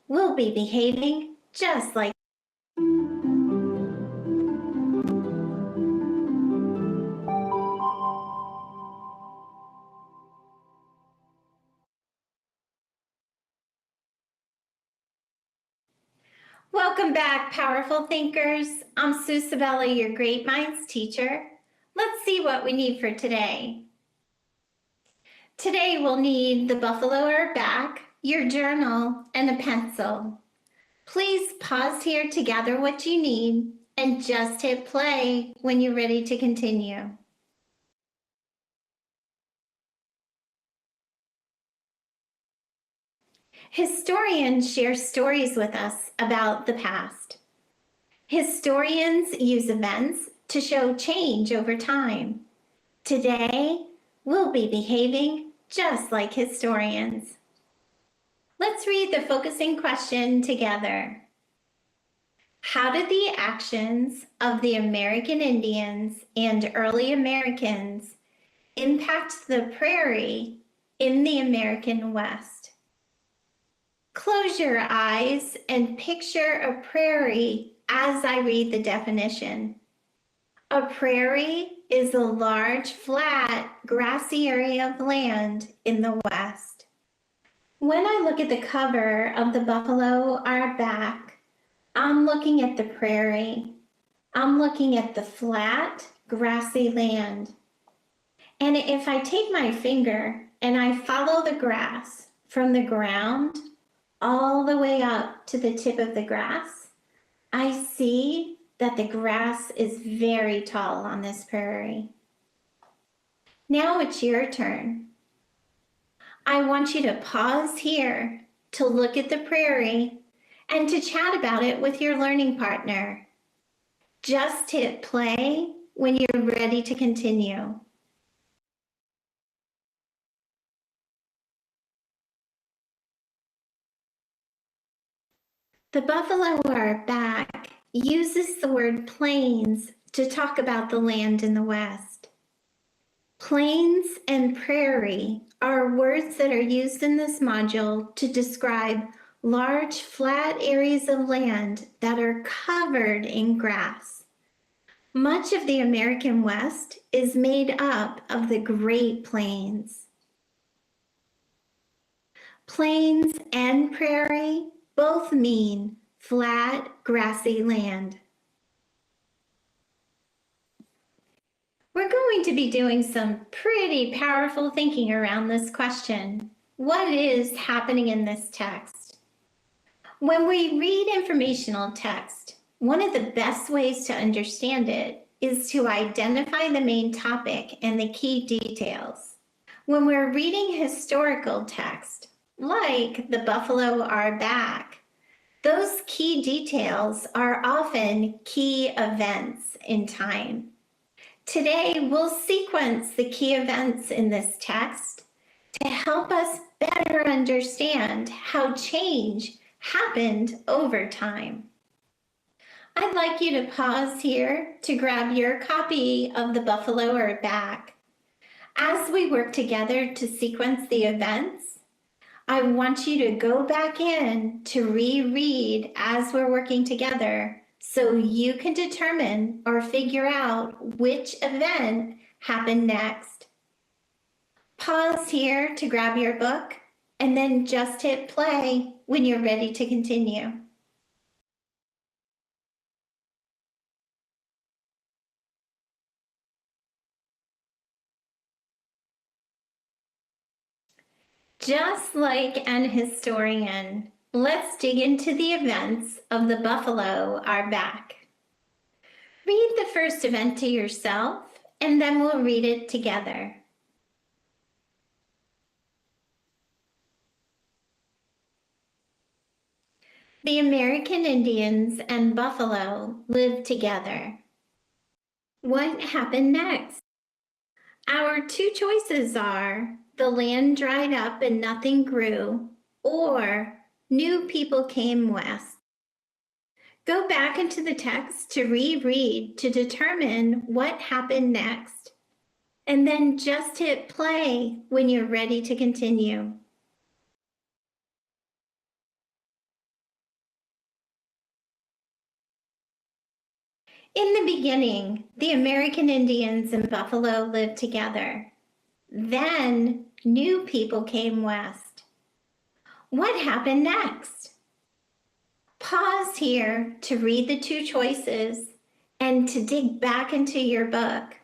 we'll be behaving just like. Welcome back, powerful thinkers. I'm Sue Sabella, your Great Minds teacher. Let's see what we need for today. Today we'll need the buffalo or back, your journal, and a pencil. Please pause here to gather what you need and just hit play when you're ready to continue. Historians share stories with us about the past. Historians use events to show change over time. Today, we'll be behaving just like historians. Let's read the focusing question together. How did the actions of the American Indians and early Americans impact the prairie in the American West? Close your eyes and picture a prairie as I read the definition. A prairie is a large, flat, grassy area of land in the West. When I look at the cover of the buffalo our back, I'm looking at the prairie. I'm looking at the flat, grassy land. And if I take my finger and I follow the grass from the ground all the way up to the tip of the grass, I see that the grass is very tall on this prairie. Now it's your turn. I want you to pause here to look at the prairie and to chat about it with your learning partner. Just hit play when you're ready to continue. The buffalo our back uses the word plains to talk about the land in the West. Plains and prairie are words that are used in this module to describe large flat areas of land that are covered in grass. Much of the American West is made up of the Great Plains. Plains and prairie both mean flat, grassy land. We're going to be doing some pretty powerful thinking around this question. What is happening in this text? When we read informational text, one of the best ways to understand it is to identify the main topic and the key details. When we're reading historical text, like the buffalo our back, those key details are often key events in time. Today, we'll sequence the key events in this text to help us better understand how change happened over time. I'd like you to pause here to grab your copy of the buffalo our back. As we work together to sequence the events, I want you to go back in to reread as we're working together so you can determine or figure out which event happened next. Pause here to grab your book and then just hit play when you're ready to continue. Just like an historian, let's dig into the events of the buffalo our back. Read the first event to yourself, and then we'll read it together. The American Indians and buffalo lived together. What happened next? Our two choices are the land dried up and nothing grew, or new people came west. Go back into the text to reread to determine what happened next, and then just hit play when you're ready to continue. In the beginning, the American Indians and buffalo lived together. Then new people came west. What happened next? Pause here to read the two choices and to dig back into your book.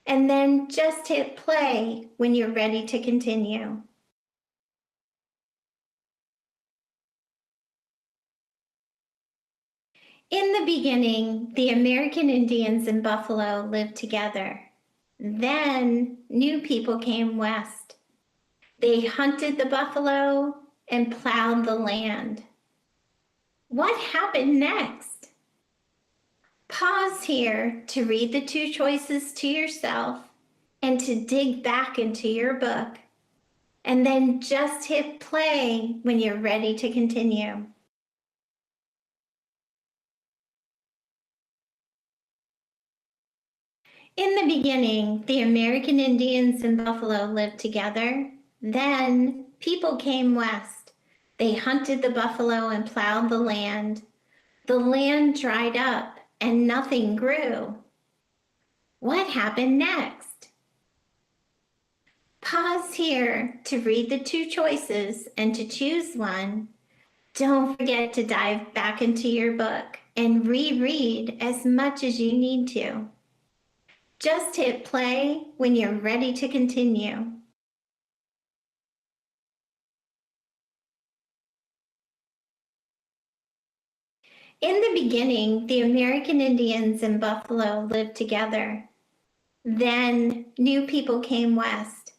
And then just hit play when you're ready to continue. In the beginning, the American Indians and buffalo lived together. Then new people came west. They hunted the buffalo and plowed the land. What happened next? Pause here to read the two choices to yourself and to dig back into your book. And then just hit play when you're ready to continue. In the beginning, the American Indians and buffalo lived together. Then people came west. They hunted the buffalo and plowed the land. The land dried up and nothing grew. What happened next? Pause here to read the two choices and to choose one. Don't forget to dive back into your book and reread as much as you need to. Just hit play when you're ready to continue. In the beginning, the American Indians and buffalo lived together. Then new people came west.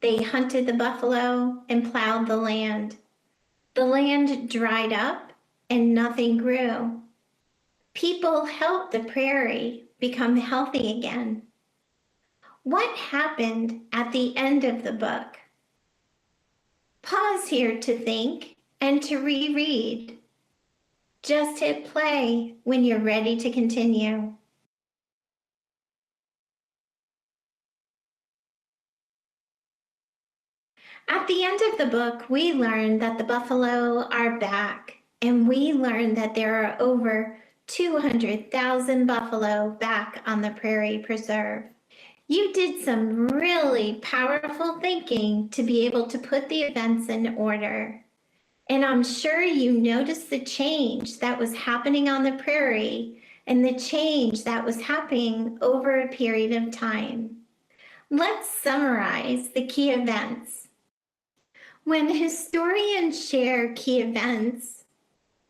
They hunted the buffalo and plowed the land. The land dried up and nothing grew. People helped the prairie become healthy again. What happened at the end of the book? Pause here to think and to reread. Just hit play when you're ready to continue. At the end of the book, we learned that the buffalo are back, and we learned that there are over 200,000 buffalo back on the prairie preserve. You did some really powerful thinking to be able to put the events in order. And I'm sure you noticed the change that was happening on the prairie and the change that was happening over a period of time. Let's summarize the key events. When historians share key events,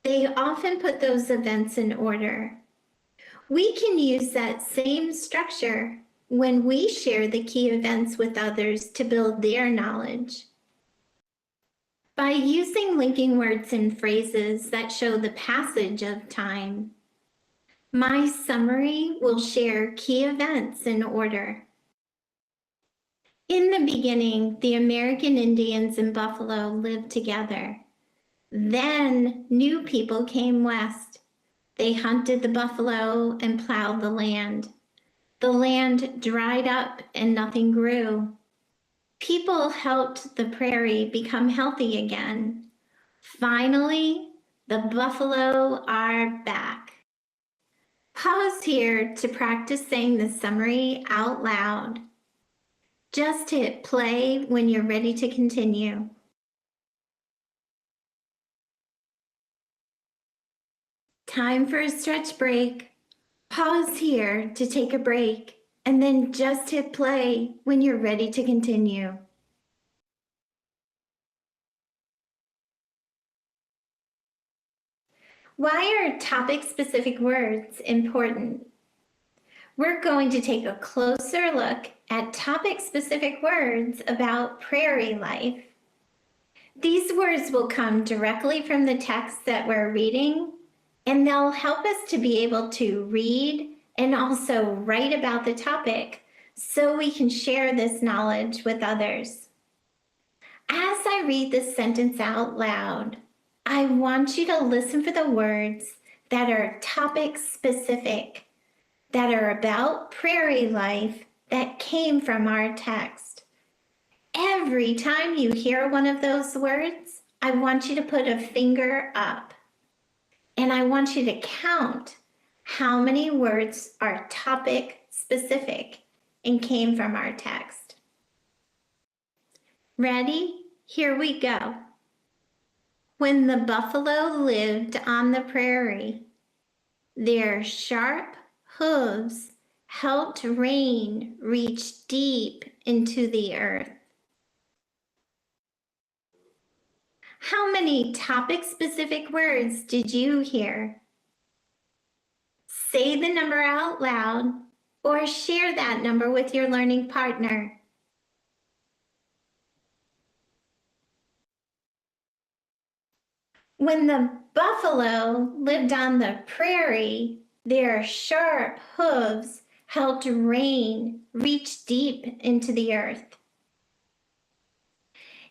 they often put those events in order. We can use that same structure when we share the key events with others to build their knowledge. By using linking words and phrases that show the passage of time, my summary will share key events in order. In the beginning, the American Indians and buffalo lived together. Then new people came west. They hunted the buffalo and plowed the land. The land dried up and nothing grew. People helped the prairie become healthy again. Finally, the buffalo are back. Pause here to practice saying the summary out loud. Just hit play when you're ready to continue. Time for a stretch break. Pause here to take a break, and then just hit play when you're ready to continue. Why are topic-specific words important? We're going to take a closer look at topic-specific words about prairie life. These words will come directly from the text that we're reading, and they'll help us to be able to read and also write about the topic so we can share this knowledge with others. As I read this sentence out loud, I want you to listen for the words that are topic-specific, that are about prairie life that came from our text. Every time you hear one of those words, I want you to put a finger up. And I want you to count How many words are topic specific and came from our text? Ready? Here we go. When the buffalo lived on the prairie, their sharp hooves helped rain reach deep into the earth. How many topic-specific words did you hear? Say the number out loud or share that number with your learning partner. When the buffalo lived on the prairie, their sharp hooves helped rain reach deep into the earth.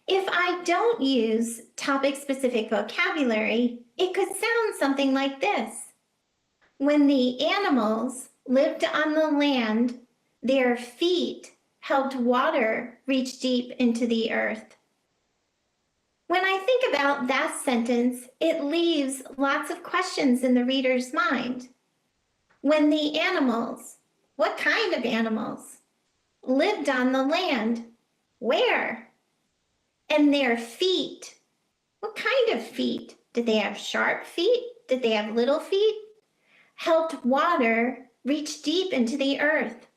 If I don't use topic-specific vocabulary, it could sound something like this. When the animals lived on the land, their feet helped water reach deep into the earth. When I think about that sentence, it leaves lots of questions in the reader's mind. When the animals, what kind of animals, lived on the land, where? And their feet, what kind of feet? Did they have sharp feet? Did they have little feet? Helped water reach deep into the earth.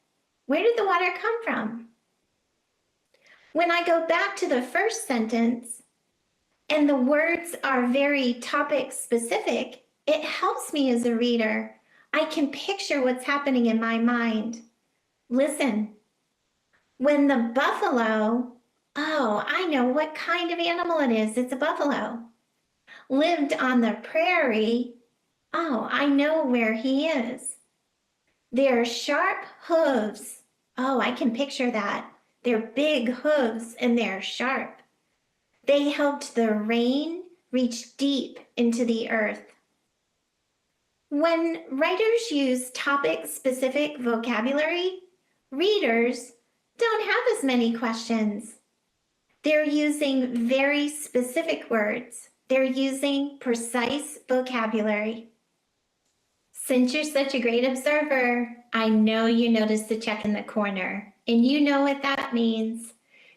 Where did the water come from? When I go back to the first sentence, and the words are very topic specific, it helps me as a reader. I can picture what's happening in my mind. Listen, when the buffalo, oh, I know what kind of animal it is. It's a buffalo. Lived on the prairie, oh, I know where he is. Their sharp hooves, oh, I can picture that. They're big hooves and they're sharp. They helped the rain reach deep into the earth. When writers use topic-specific vocabulary, readers don't have as many questions. They're using very specific words. They're using precise vocabulary. Since you're such a great observer, I know you noticed the check in the corner, and you know what that means.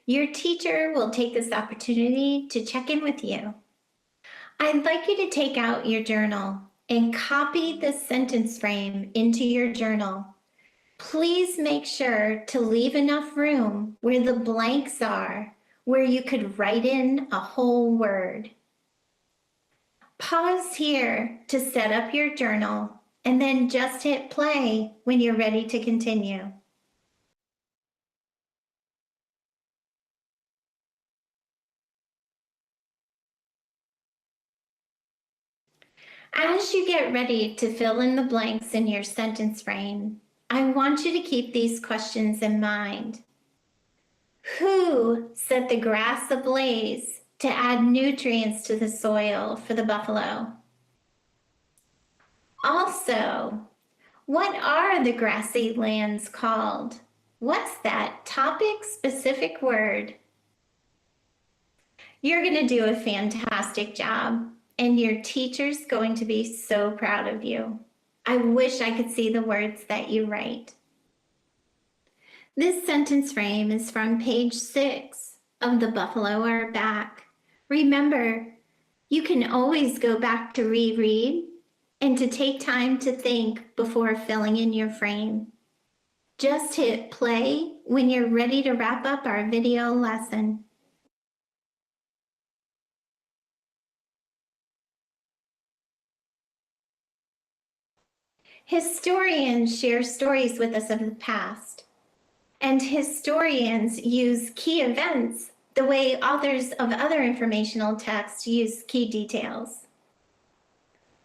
Your teacher will take this opportunity to check in with you. I'd like you to take out your journal and copy this sentence frame into your journal. Please make sure to leave enough room where the blanks are, where you could write in a whole word. Pause here to set up your journal and then just hit play when you're ready to continue. As you get ready to fill in the blanks in your sentence frame, I want you to keep these questions in mind. Who set the grass ablaze to add nutrients to the soil for the buffalo? Also, what are the grassy lands called? What's that topic-specific word? You're going to do a fantastic job, and your teacher's going to be so proud of you. I wish I could see the words that you write. This sentence frame is from page 6 of The Buffalo Are Back. Remember, you can always go back to reread and to take time to think before filling in your frame. Just hit play when you're ready to wrap up our video lesson. Historians share stories with us of the past, and historians use key events the way authors of other informational texts use key details.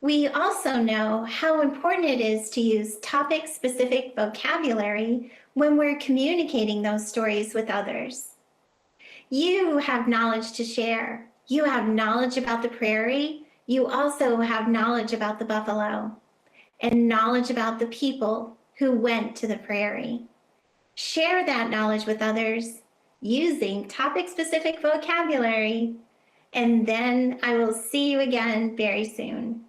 We also know how important it is to use topic-specific vocabulary when we're communicating those stories with others. You have knowledge to share. You have knowledge about the prairie. You also have knowledge about the buffalo and knowledge about the people who went to the prairie. Share that knowledge with others using topic-specific vocabulary, and then I will see you again very soon.